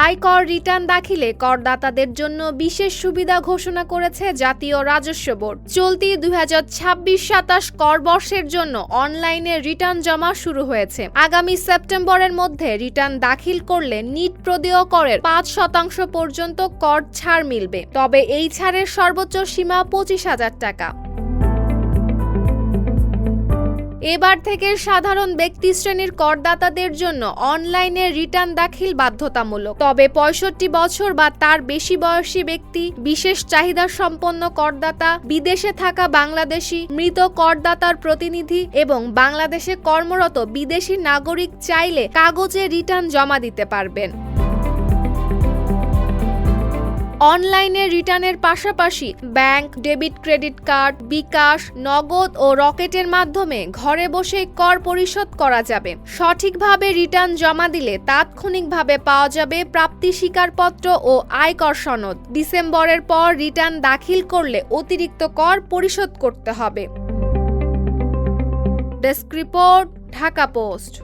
আয়কর রিটার্ন দাখিলে করদাতাদের জন্য বিশেষ সুবিধা ঘোষণা করেছে জাতীয় রাজস্ব বোর্ড। চলতি 2026-27 কর বর্ষের জন্য অনলাইনে রিটার্ন জমা শুরু হয়েছে। আগামী সেপ্টেম্বরের মধ্যে রিটার্ন দাখিল করলে নিট প্রদেয় করের 5% পর্যন্ত কর ছাড় মিলবে। তবে এই ছাড়ের সর্বোচ্চ সীমা 25,000 টাকা। এবার থেকে সাধারণ ব্যক্তি শ্রেণীর করদাতাদের জন্য অনলাইনে রিটার্ন দাখিল বাধ্যতামূলক। তবে 65 বছর বা তার বেশি বয়সী ব্যক্তি, বিশেষ চাহিদা সম্পন্ন করদাতা, বিদেশে থাকা বাংলাদেশি, মৃত করদাতার প্রতিনিধি এবং বাংলাদেশে কর্মরত বিদেশি নাগরিক চাইলে কাগজে রিটার্ন জমা দিতে পারবেন। অনলাইনে রিটার্নের পাশাপাশি ব্যাংক, ডেবিট ক্রেডিট কার্ড, বিকাশ, নগদ ও রকেটের মাধ্যমে ঘরে বসেই কর পরিশোধ করা যাবে। সঠিকভাবে রিটার্ন জমা দিলে তাৎক্ষণিকভাবে পাওয়া যাবে প্রাপ্তি স্বীকারপত্র ও আয়কর সনদ। ডিসেম্বরের পর রিটার্ন দাখিল করলে অতিরিক্ত কর পরিশোধ করতে হবে। Desk report, Dhaka post.